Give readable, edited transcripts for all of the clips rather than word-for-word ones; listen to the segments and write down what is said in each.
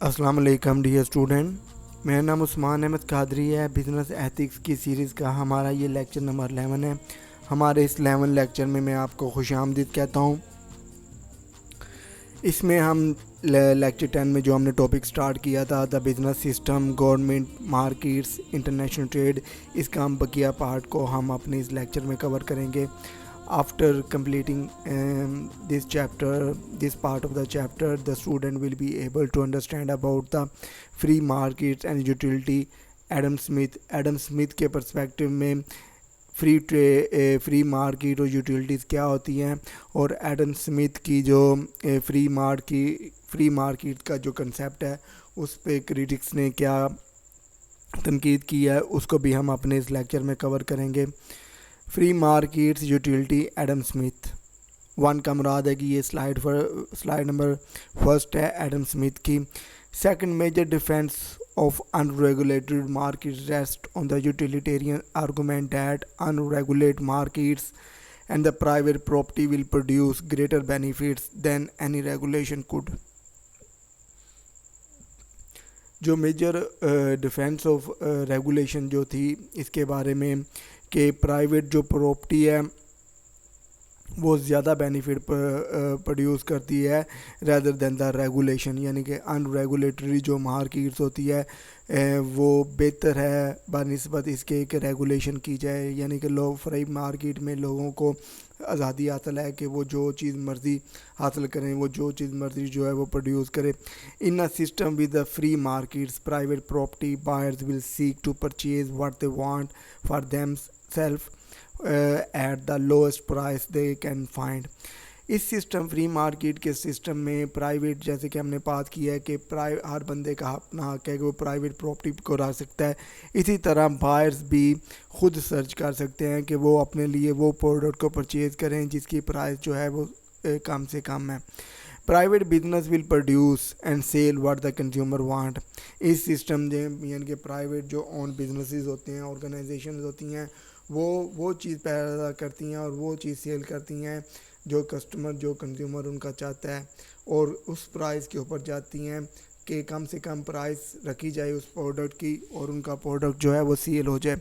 السلام علیکم dear student, میرا نام عثمان احمد قادری ہے۔ بزنس ایتھکس کی سیریز کا ہمارا یہ لیکچر نمبر 11 ہے۔ ہمارے اس 11 لیکچر میں آپ کو خوش آمدید کہتا ہوں۔ اس میں ہم لیکچر 10 میں جو ہم نے ٹاپک سٹارٹ کیا تھا، the business system, government, markets, international trade, اس کا ہم بقیہ پارٹ کو ہم اپنے اس لیکچر میں کور کریں گے۔ After completing this part of the chapter, the student will be able to understand about the free markets and utility. Adam Smith کے پرسپیکٹو میں فری مارکیٹ اور یوٹیلیٹیز کیا ہوتی ہیں، اور ایڈم سمتھ کی جو فری مارکیٹ کا جو کنسیپٹ ہے اس پہ کریٹکس نے کیا تنقید کی ہے، اس کو بھی ہم اپنے اس لیکچر میں کور کریں گے۔ Free markets utility Adam Smith 1 کا مراد ہے کہ یہ سلائڈ نمبر 1 ہے ایڈم سمتھ کی۔ Second major defense of unregulated markets rests on the utilitarian argument that unregulated markets and the private property will produce greater benefits than any regulation could. جو major defense of regulation جو تھی اس کے بارے میں کہ private جو property ہے وہ زیادہ بینیفٹ پروڈیوس کرتی ہے ریدر دین دا ریگولیشن، یعنی کہ ان ریگولیٹری جو مارکیٹس ہوتی ہے وہ بہتر ہے بنسبت اس کے کہ ریگولیشن کی جائے، یعنی کہ فری مارکیٹ میں لوگوں کو آزادی حاصل ہے کہ وہ جو چیز مرضی حاصل کریں، وہ جو چیز مرضی جو ہے وہ پروڈیوس کرے۔ In a system with the free markets private property buyers will seek to purchase what they want for themselves at the lowest price they can find. اس سسٹم فری مارکیٹ کے system میں private, جیسے کہ ہم نے بات کی ہے کہ ہر بندے کا اپنا حق ہے کہ وہ پرائیویٹ پراپرٹی کو رکھ سکتا ہے، اسی طرح بائرز بھی خود سرچ کر سکتے ہیں کہ وہ اپنے لیے وہ پروڈکٹ کو پرچیز کریں جس کی پرائس جو ہے وہ کم سے کم ہے۔ Private business will produce and sell what the consumer want. اس سسٹم یعنی کہ پرائیویٹ جو اون بزنسز ہوتے ہیں، آرگنائزیشنز ہوتی ہیں، وہ چیز پیدا کرتی ہیں اور وہ چیز سیل کرتی ہیں جو کسٹمر، جو کنزیومر ان کا چاہتا ہے، اور اس پرائس کے اوپر جاتی ہیں کہ کم سے کم پرائس رکھی جائے اس پروڈکٹ کی اور ان کا پروڈکٹ جو ہے وہ سیل ہو جائے۔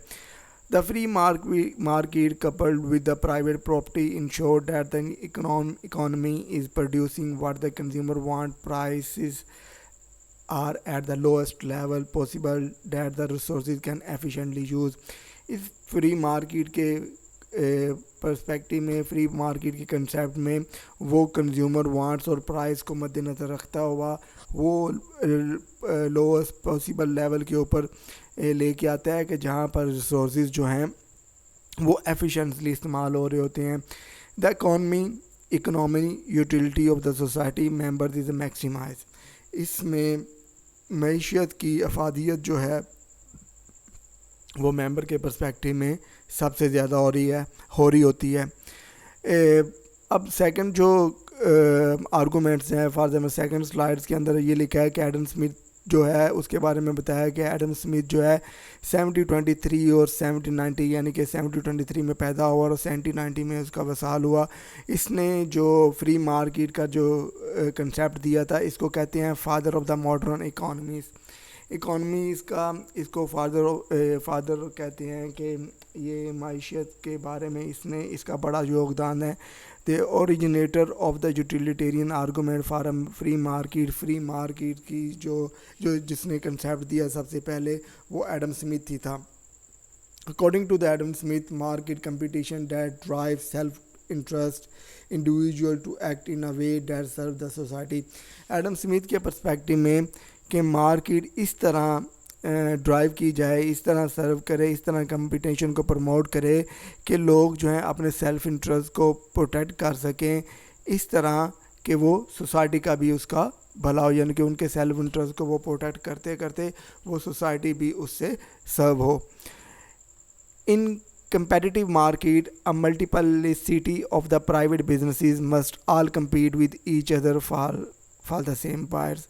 The free market coupled with the private property ensure that the economy is producing what the consumer want. Prices are at the lowest level possible that the resources can efficiently use. اس free market کے perspective میں، free market کے concept میں، وہ consumer wants اور price کو مد نظر رکھتا ہوا وہ لوئسٹ پاسبل لیول کے اوپر لے کے آتا ہے کہ جہاں پر ریسورسز جو ہیں وہ ایفیشینٹلی استعمال ہو رہے ہوتے ہیں۔ The economy utility of the society members is maximize. اس میں معیشت کی افادیت جو ہے وہ ممبر کے پرسپیکٹو میں سب سے زیادہ ہو رہی ہوتی ہے۔ اب سیکنڈ جو آرگومنٹس ہیں، فار ایگزامپل سیکنڈ سلائڈس کے اندر یہ لکھا ہے کہ ایڈم سمتھ جو ہے اس کے بارے میں بتایا کہ ایڈم سمتھ جو ہے 1723 اور 1790 یعنی کہ 1723 میں پیدا ہوا اور 1790 میں اس کا وصال ہوا۔ اس نے جو فری مارکیٹ کا جو کنسیپٹ دیا تھا اس کو کہتے ہیں father of the modern economies کا، اس کو فادر کہتے ہیں کہ یہ معیشت کے بارے میں اس کا بڑا یوگدان ہے۔ The originator of the utilitarian argument for free market کی جو جس نے کنسیپٹ دیا سب سے پہلے وہ ایڈم سمتھ ہی تھا۔ According to the Adam Smith, market competition that drive self interest individual to act in a way that serve the society. Adam Smith کے پرسپیکٹو میں کہ مارکیٹ اس طرح ڈرائیو کی جائے، اس طرح سرو کرے، اس طرح کمپٹیشن کو پروموٹ کرے کہ لوگ جو ہیں اپنے سیلف انٹرسٹ کو پروٹیکٹ کر سکیں، اس طرح کہ وہ سوسائٹی کا بھی اس کا بھلا ہو، یعنی کہ ان کے سیلف انٹرسٹ کو وہ پروٹیکٹ کرتے کرتے وہ سوسائٹی بھی اس سے سرو ہو۔ ان competitive market, a multiplicity of the private businesses must all compete with each other for the same buyers.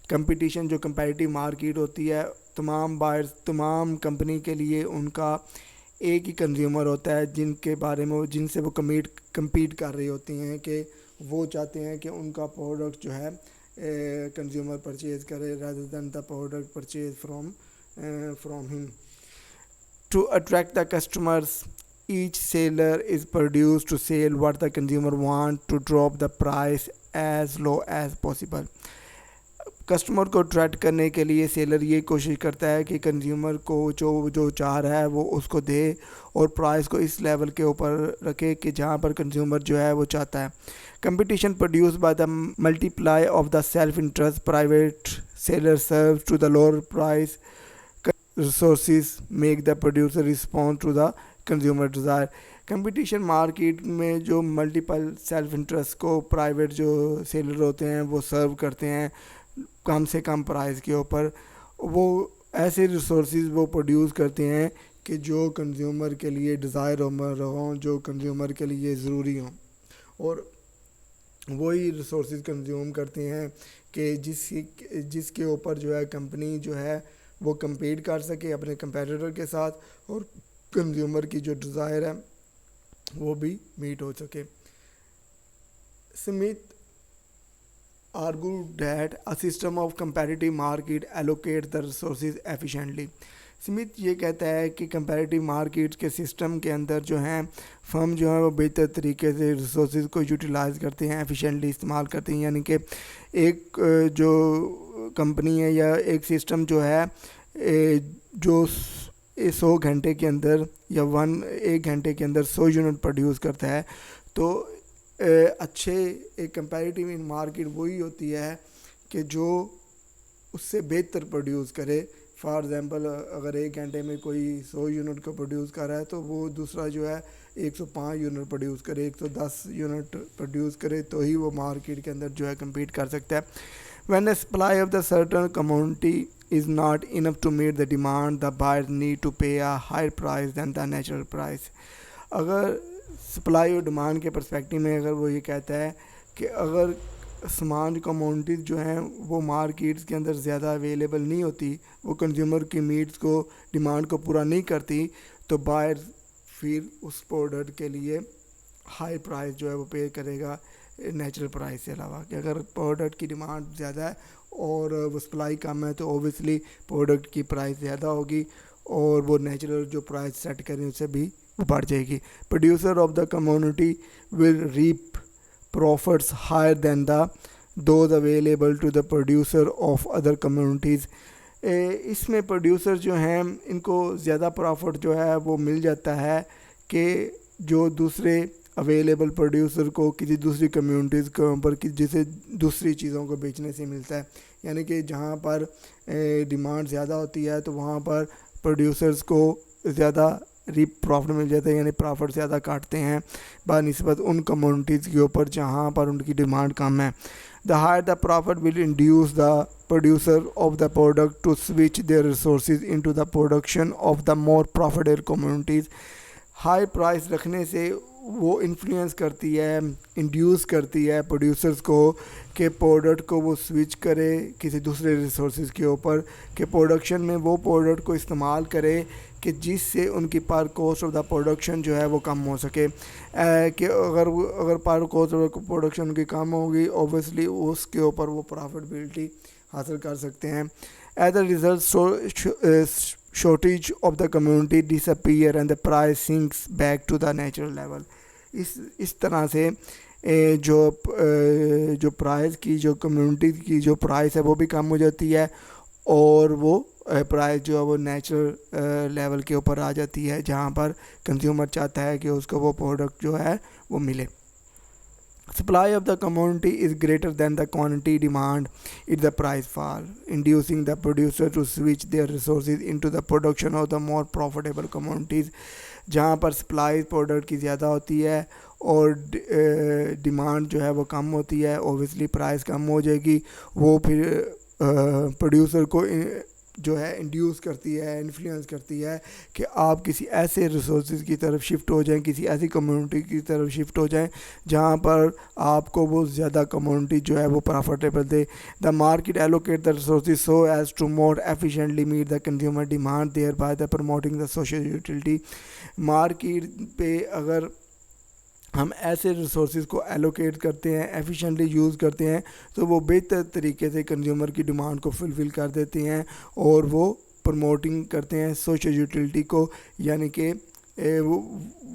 Competition جو کمپیٹیو مارکیٹ ہوتی ہے، تمام بائرز، تمام کمپنی کے لیے ان کا ایک ہی کنزیومر ہوتا ہے جن سے وہ کمپیٹ کر رہے ہوتے ہیں کہ وہ چاہتے ہیں کہ ان کا پروڈکٹ جو ہے کنزیومر پرچیز کرے rather than the product purchase from him. To attract the customers, each seller is produced to sell what the consumer want, to drop the price as low as possible. Customer کو attract کرنے کے لیے seller یہ کوشش کرتا ہے کہ consumer کو جو چاہ رہا ہے وہ اس کو دے اور پرائس کو اس لیول کے اوپر رکھے کہ جہاں پر کنزیومر جو ہے وہ چاہتا ہے. Competition produce by the multiply of the self interest private seller serve to the lower price resources make the producer response to the consumer desire. Competition market میں جو ملٹیپل سیلف انٹرسٹ کو private جو seller ہوتے ہیں وہ سرو کرتے ہیں کم سے کم پرائز کے اوپر. وہ ایسے ریسورسز وہ پروڈیوس کرتے ہیں کہ جو کنزیومر کے لیے ڈیزائر ہوں, جو کنزیومر کے لیے ضروری ہوں, اور وہی ریسورسز کنزیوم کرتے ہیں کہ جس کے اوپر جو ہے کمپنی جو ہے وہ کمپیٹ کر سکے اپنے کمپیٹیٹر کے ساتھ اور کنزیومر کی جو ڈیزائر ہے وہ بھی میٹ ہو سکے. Smith argued that a system of competitive market allocates the resources efficiently. Smith یہ کہتا ہے کہ کمپیریٹیو مارکیٹ کے سسٹم کے اندر جو ہیں فرم جو ہیں وہ بہتر طریقے سے ریسورسز کو یوٹیلائز کرتے ہیں, ایفیشینٹلی استعمال کرتے ہیں. یعنی کہ ایک جو کمپنی ہے یا ایک سسٹم جو ہے جو 100 گھنٹے کے اندر یا 1 گھنٹے کے اندر 100 یونٹ پروڈیوس کرتا ہے, تو اچھے ایک کمپیریٹیو ان مارکیٹ وہی ہوتی ہے کہ جو اس سے بہتر پروڈیوس کرے. فار ایگزامپل اگر 1 گھنٹے میں کوئی 100 یونٹ کو پروڈیوس کر رہا ہے تو وہ دوسرا جو ہے 105 یونٹ پروڈیوس کرے, 110 یونٹ پروڈیوس کرے, تو ہی وہ مارکیٹ کے اندر جو ہے کمپیٹ کر سکتا ہے. When the supply of the certain commodity is not enough to meet the demand, the buyers need to pay a higher price than the natural price. اگر سپلائی اور ڈیمانڈ کے پرسپیکٹیو میں اگر وہ یہ کہتا ہے کہ اگر سامان کموڈٹیز جو ہیں وہ مارکیٹس کے اندر زیادہ اویلیبل نہیں ہوتی, وہ کنزیومر کی نیڈس کو ڈیمانڈ کو پورا نہیں کرتی, تو بائر پھر اس پروڈکٹ کے لیے ہائی پرائز جو ہے وہ پے کرے گا نیچرل پرائز سے علاوہ. کہ اگر پروڈکٹ کی ڈیمانڈ زیادہ ہے اور وہ سپلائی کم ہے تو اوبیسلی پروڈکٹ کی پرائز زیادہ ہوگی اور وہ نیچرل جو پرائز سیٹ کریں اس سے بھی وہ بڑھ جائے گی. Producer of the community will reap profits higher than the those available to the producer of other communities. اس میں پروڈیوسر جو ہیں ان کو زیادہ پروفٹ جو ہے وہ مل جاتا ہے کہ جو دوسرے اویلیبل پروڈیوسر کو کسی دوسری کمیونٹیز کے اوپر جسے دوسری چیزوں کو بیچنے سے ملتا ہے. یعنی کہ جہاں پر ڈیمانڈ زیادہ ہوتی ہے تو وہاں پر پروڈیوسرز کو زیادہ پروفٹ مل جاتا ہے, یعنی پروفٹ زیادہ کاٹتے ہیں بنسبت ان کمیونٹیز کے اوپر جہاں پر ان کی ڈیمانڈ کم ہے. The higher the profit will induce the producer of the product to switch their resources into the production of the more profitable communities. High price رکھنے سے وہ انفلوئنس کرتی ہے, انڈیوس کرتی ہے پروڈیوسرز کو کہ پروڈکٹ کو وہ سوئچ کرے کسی دوسرے ریسورسز کے اوپر, کہ پروڈکشن میں وہ پروڈکٹ کو استعمال کرے کہ جس سے ان کی پر کوسٹ آف دا پروڈکشن جو ہے وہ کم ہو سکے. کہ اگر پر کوسٹ آف پروڈکشن ان کی کم ہوگی اوبیسلی اس کے اوپر وہ پرافٹیبلٹی حاصل کر سکتے ہیں. As a result shortage of the community disappear and the price sinks back to the natural level. اس طرح سے جو پرائز کی جو کمیونٹی کی جو پرائز ہے وہ بھی کم ہو جاتی ہے اور وہ پرائز جو ہے وہ نیچرل لیول کے اوپر آ جاتی ہے جہاں پر کنزیومر چاہتا ہے کہ اس کو وہ پروڈکٹ جو ہے وہ ملے. Supply of the commodity is greater than the quantity demand, if the price fall, inducing the producer to switch their resources into the production of the more profitable commodities. جہاں پر سپلائی پروڈکٹ کی زیادہ ہوتی ہے اور demand جو ہے وہ کم ہوتی ہے, اوبیسلی پرائز کم ہو جائے گی. وہ پھر پروڈیوسر کو جو ہے انڈیوس کرتی ہے, انفلوئنس کرتی ہے کہ آپ کسی ایسے ریسورسز کی طرف شفٹ ہو جائیں, کسی ایسی کمیونٹی کی طرف شفٹ ہو جائیں جہاں پر آپ کو وہ زیادہ کمیونٹی جو ہے وہ پروفٹیبل دے. The market allocate the resources so as to more efficiently meet the consumer demand there by the promoting the social utility. Market پہ اگر ہم ایسے ریسورسز کو ایلوکیٹ کرتے ہیں، ایفیشینٹلی یوز کرتے ہیں، تو وہ بہتر طریقے سے کنزیومر کی ڈیمانڈ کو فلفل کر دیتے ہیں اور وہ پروموٹنگ کرتے ہیں سوشل یوٹیلٹی کو، یعنی کہ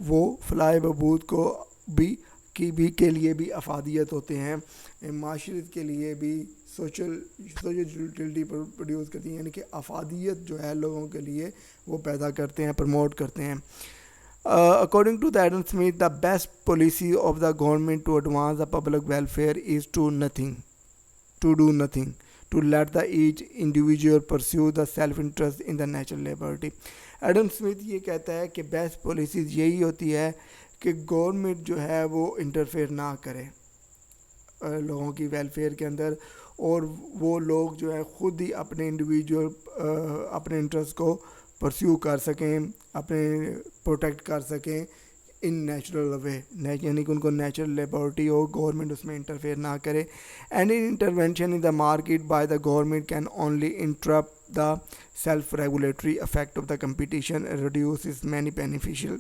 وہ فلاح بہبود کو بھی کے لیے بھی افادیت ہوتے ہیں، معاشرت کے لیے بھی سوشل یوٹیلٹی پروڈیوس کرتی ہیں، یعنی کہ افادیت جو ہے لوگوں کے لیے وہ پیدا کرتے ہیں، پروموٹ کرتے ہیں۔ According to the Adam Smith, the best policy of the government to advance the public welfare is to do nothing, to let the each individual pursue the self-interest in the natural liberty. Adam Smith یہ کہتا ہے کہ best policies یہی ہوتی ہے کہ government جو ہے وہ انٹرفیئر نہ کرے لوگوں کی ویلفیئر کے اندر، اور وہ لوگ جو ہے خود ہی اپنے انڈیویجول اپنے انٹرسٹ کو پرسیو کر سکیں، اپنے پروٹیکٹ کر سکیں ان نیچرل وے، یعنی کہ ان کو نیچرل لیبرٹی ہو، گورنمنٹ اس میں انٹرفیئر نہ کرے۔ Any intervention in the market by the government can only interrupt the self regulatory effect of the competition, reduces many beneficial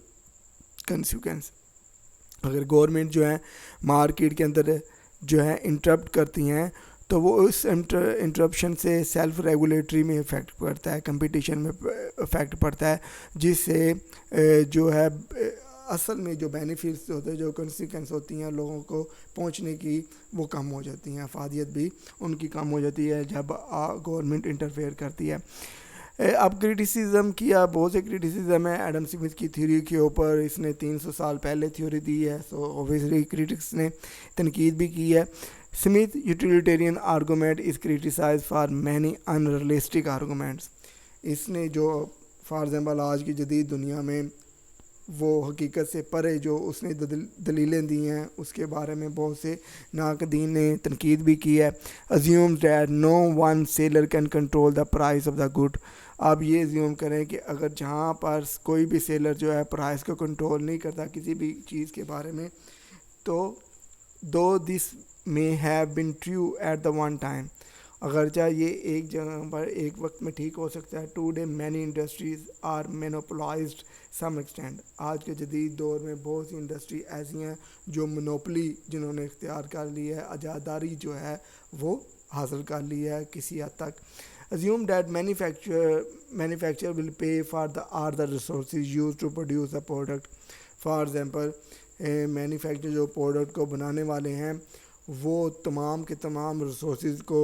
consequence. اگر گورنمنٹ جو ہے مارکیٹ کے اندر جو ہے انٹرپٹ کرتی ہیں تو وہ اس انٹرپشن سے سیلف ریگولیٹری میں افیکٹ پڑتا ہے، کمپٹیشن میں افیکٹ پڑتا ہے، جس سے جو ہے اصل میں جو بینیفٹس ہوتے ہیں، جو کنسیکوینس ہوتی ہیں لوگوں کو پہنچنے کی، وہ کم ہو جاتی ہیں، افادیت بھی ان کی کم ہو جاتی ہے جب گورنمنٹ انٹرفیئر کرتی ہے۔ اب کرٹیسزم کیا، بہت سے کرٹیسزم ہے ایڈم اسمتھ کی تھیوری کے اوپر، اس نے 300 سال پہلے تھیوری دی ہے، سو اوبویسلی کرٹکس نے تنقید بھی کی ہے۔ Smith utilitarian argument is criticized for many unrealistic arguments. اس نے جو فار ایگزامپل آج کی جدید دنیا میں وہ حقیقت سے پرے جو اس نے دلیلیں دی ہیں، اس کے بارے میں بہت سے ناقدین نے تنقید بھی کی ہے۔ assumes that no one seller can control the price of the good. آپ یہ assume کریں کہ اگر جہاں پر کوئی بھی سیلر جو ہے پرائس کو کنٹرول نہیں کرتا کسی بھی چیز کے بارے میں، تو though this may have been true at the one time، اگرچہ یہ ایک جگہ پر ایک وقت میں ٹھیک ہو سکتا ہے۔ today many industries are monopolized some extent. آج کے جدید دور میں بہت سی انڈسٹری ایسی ہیں جو منوپلی جنہوں نے اختیار کر لی ہے، اجاداری جو ہے وہ حاصل کر لی ہے کسی حد تک۔ assume that manufacturer will pay for the resources used to produce the product. for example manufacture جو پروڈکٹ کو بنانے والے ہیں وہ تمام کے تمام ریسورسز کو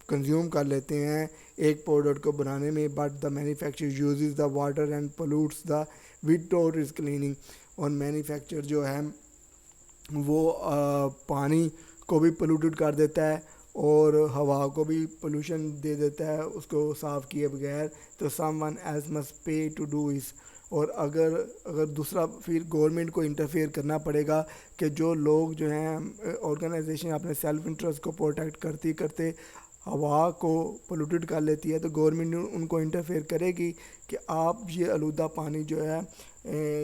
کنزیوم کر لیتے ہیں ایک پروڈکٹ کو بنانے میں، but the manufacture uses the water and pollutes the without its cleaning, اور مینوفیکچر جو ہے وہ پانی کو بھی پولوٹڈ کر دیتا ہے اور ہوا کو بھی پولوشن دے دیتا ہے اس کو صاف کیے بغیر، تو someone has must pay to do اس۔ اور اگر دوسرا پھر گورنمنٹ کو انٹرفیئر کرنا پڑے گا کہ جو لوگ جو ہیں آرگنائزیشن اپنے سیلف انٹرسٹ کو پروٹیکٹ کرتے کرتے ہوا کو پولوٹڈ کر لیتی ہے، تو گورنمنٹ ان کو انٹرفیئر کرے گی کہ آپ یہ آلودہ پانی جو ہے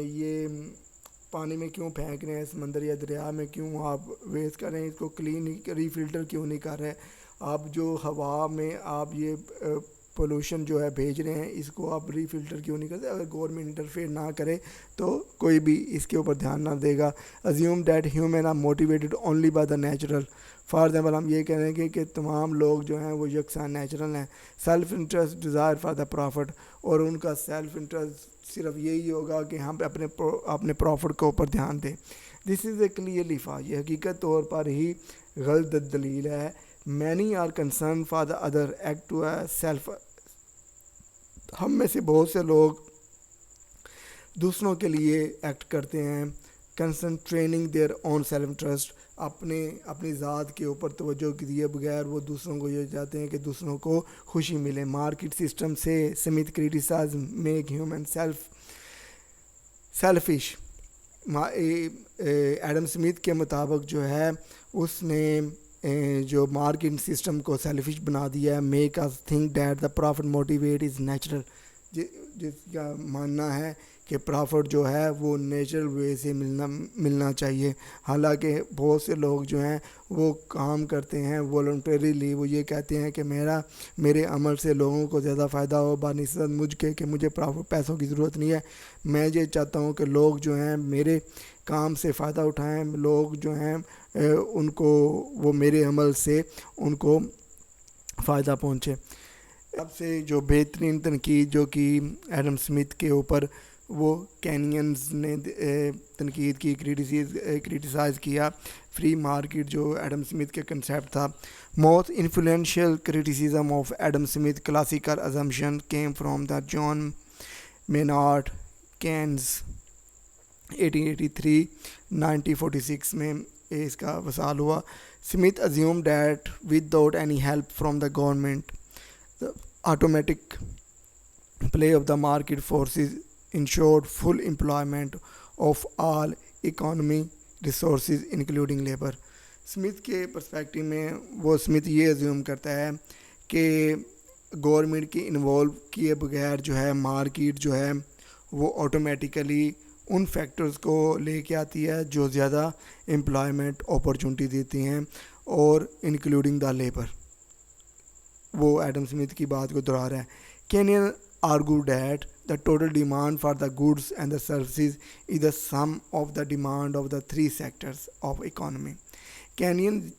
یہ پانی میں کیوں پھینک رہے ہیں، سمندر یا دریا میں کیوں آپ ویسٹ کر رہے ہیں، اس کو کلین ری فلٹر کیوں نہیں کر رہے، آپ جو ہوا میں آپ یہ پولوشن جو ہے بھیج رہے ہیں اس کو آپ ری فلٹر کیوں نہیں کرتے۔ اگر گورنمنٹ انٹرفیئر نہ کرے تو کوئی بھی اس کے اوپر دھیان نہ دے گا۔ assume that human are motivated only by the natural. For example ہم یہ کہہ رہے ہیں کہ تمام لوگ جو ہیں وہ یکساں نیچرل ہیں، self interest desire for the profit, اور ان کا سیلف انٹرسٹ صرف یہی ہوگا کہ ہم اپنے پروفٹ کے اوپر دھیان دیں۔ دس از اے کلیئرلی فالس، یہ حقیقت طور پر ہی غلط دلیل ہے۔ many are concerned for the other act to a self، ہم میں سے بہت سے لوگ دوسروں کے لیے ایکٹ کرتے ہیں، concentrating their own self interest، اپنی ذات کے اوپر توجہ دیے بغیر وہ دوسروں کو یہ چاہتے ہیں کہ دوسروں کو خوشی ملے۔ مارکیٹ سسٹم سے Smith criticize make human selfish. Adam Smith کے مطابق جو ہے اس نے جو مارکیٹ سسٹم کو سیلفش بنا دیا ہے۔ Marx think that the profit motive is natural, جس کا ماننا ہے کہ پرافٹ جو ہے وہ نیچرل وے سے ملنا چاہیے. حالانکہ بہت سے لوگ جو ہیں وہ کام کرتے ہیں والنٹریلی, وہ یہ کہتے ہیں کہ میرے عمل سے لوگوں کو زیادہ فائدہ ہو بنسبت مجھ کے, کہ مجھے پیسوں کی ضرورت نہیں ہے. میں یہ چاہتا ہوں کہ لوگ جو ہیں میرے کام سے فائدہ اٹھائیں, لوگ جو ہیں ان کو وہ میرے عمل سے ان کو فائدہ پہنچے. اب سے جو بہترین تنقید جو کہ ایڈم سمتھ کے اوپر وہ کینینز نے تنقید کی, کریٹیسائز کیا فری مارکیٹ جو ایڈم سمتھ کے کنسیپٹ تھا. Most influential criticism of Adam Smith classical assumption came from the John Maynard Keynes 1883-1946 میں اس کا وصال ہوا. Smith assumed that without any help from the government the automatic play of the market forces ensured full employment of all economy resources including labor. Smith کے perspective میں وہ Smith یہ assume کرتا ہے کہ گورنمنٹ کی انوالو کیے بغیر جو ہے مارکیٹ جو ہے وہ آٹومیٹیکلی ان فیکٹرز کو لے کے آتی ہے جو زیادہ امپلائمنٹ اپرچونٹی دیتی ہیں, اور انکلوڈنگ دا لیبر. وہ ایڈم سمتھ کی بات کو دہرا رہا ہے. Canyon argue that the total demand for the goods and the services is the sum of the demand of the three sectors of economy. Canyon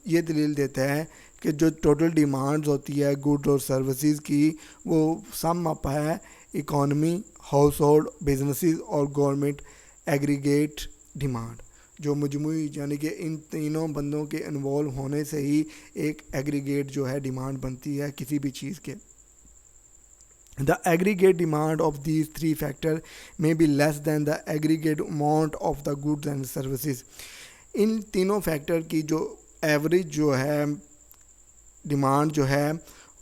یہ دلیل دیتا ہے کہ جو ٹوٹل ڈیمانڈز ہوتی ہے گڈ اور سروسز کی وہ سم اپ ہے اکانومی, ہاؤس ہولڈ, بزنسز اور گورنمنٹ ایگریگیٹ ڈیمانڈ, جو مجموعی یعنی کہ ان تینوں بندوں کے انوالو ہونے سے ہی ایک ایگریگیٹ جو ہے ڈیمانڈ بنتی ہے کسی بھی چیز کے. The aggregate demand of these three factors may be less than the aggregate amount of the goods and services. ان تینوں فیکٹر کی جو ایوریج جو ہے ڈیمانڈ جو ہے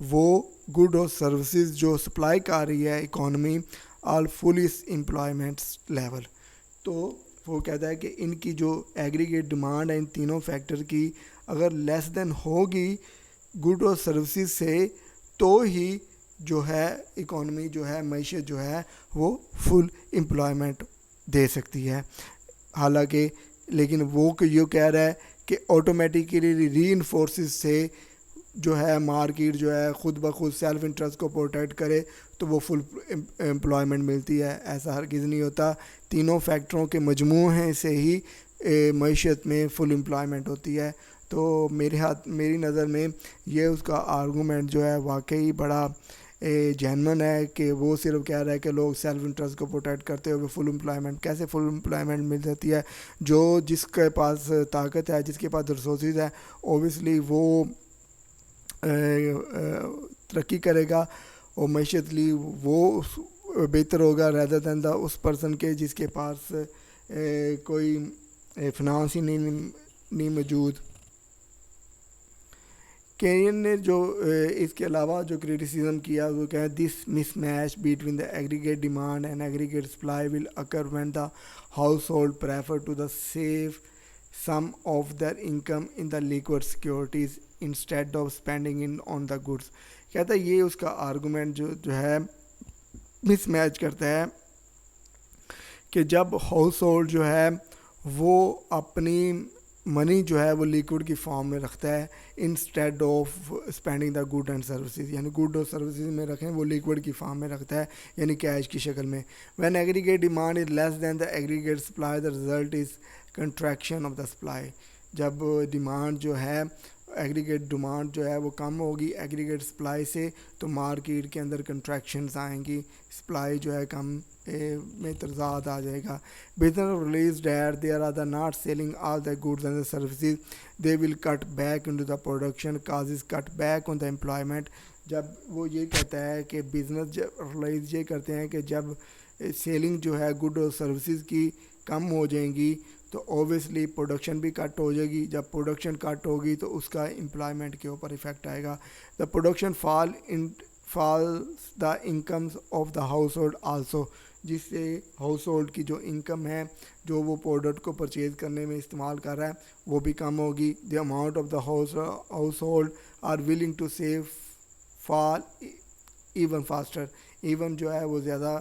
وہ گڈ اور سروسز جو سپلائی کر رہی ہے اکانومی آل فلی امپلائمنٹس لیول. تو وہ کہتا ہے کہ ان کی جو ایگریگیٹ ڈیمانڈ ہے ان تینوں فیکٹر کی اگر لیس دین ہوگی گڈ اور سروسز سے تو ہی جو ہے اکانومی جو ہے معیشت جو ہے وہ فل امپلائمنٹ دے سکتی ہے. حالانکہ لیکن وہ یہ کہہ رہا ہے کہ آٹومیٹیکلی ری انفورسز سے جو ہے مارکیٹ جو ہے خود بخود سیلف انٹرسٹ کو پروٹیکٹ کرے تو وہ فل امپلائمنٹ ملتی ہے. ایسا ہرگز نہیں ہوتا. تینوں فیکٹروں کے مجموعے سے ہی معیشت میں فل امپلائمنٹ ہوتی ہے. تو میری نظر میں یہ اس کا آرگومنٹ جو ہے واقعی بڑا جینون ہے کہ وہ صرف کہہ رہا ہے کہ لوگ سیلف انٹرسٹ کو پروٹیکٹ کرتے ہوئے فل امپلائمنٹ کیسے فل امپلائمنٹ مل جاتی ہے. جو جس کے پاس طاقت ہے, جس کے پاس ریسورسز ہے, اوبیسلی وہ ترقی کرے گا اور معیشتلی وہ بہتر ہوگا ریدر دین دا اس پرسن کے جس کے پاس کوئی فنانس ہی نہیں موجود. کینین نے جو اس کے علاوہ جو کریٹیسزم کیا وہ کہ this mismatch between the aggregate demand and aggregate supply will occur when the household prefer to the save some of their income in the liquid securities instead of spending in on the goods. کہتا ہے یہ اس کا argument جو ہے مس match کرتا ہے کہ جب ہاؤس ہولڈ جو ہے وہ اپنی منی جو ہے وہ لیکوڈ کی فارم میں رکھتا ہے instead of spending the good and services, یعنی گڈ اور سروسز میں رکھیں وہ لیکوڈ کی فارم میں رکھتا ہے یعنی کیش کی شکل میں. When aggregate demand is less than the aggregate supply the result is contraction of the supply. جب ڈیمانڈ جو ہے ایگریگیٹ ڈیمانڈ جو ہے وہ کم ہوگی ایگریگیٹ سپلائی سے تو مارکیٹ کے اندر کنٹریکشنز آئیں گی, سپلائی جو ہے کم میں تضاد آ جائے گا. Business realize that they are not selling all the goods and services they will cut back into the production causes cut back on the employment. جب وہ یہ کہتا ہے کہ بزنس ریلیز یہ کرتے ہیں کہ جب سیلنگ جو ہے گڈ اور سروسز کی کم ہو جائیں گی تو اوبیسلی پروڈکشن بھی کٹ ہو جائے گی. جب پروڈکشن کٹ ہوگی تو اس کا امپلائمنٹ کے اوپر ایفیکٹ آئے گا. The production falls the incomes of the household also, جس سے ہاؤس ہولڈ کی جو انکم ہے جو وہ پروڈکٹ کو پرچیز کرنے میں استعمال کر رہا ہے وہ بھی کم ہوگی. The amount of the household are willing to save fall even faster, even جو ہے وہ زیادہ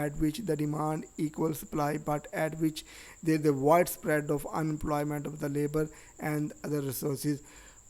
at which the demand equals supply but at which there is a widespread of unemployment of the labor and other resources.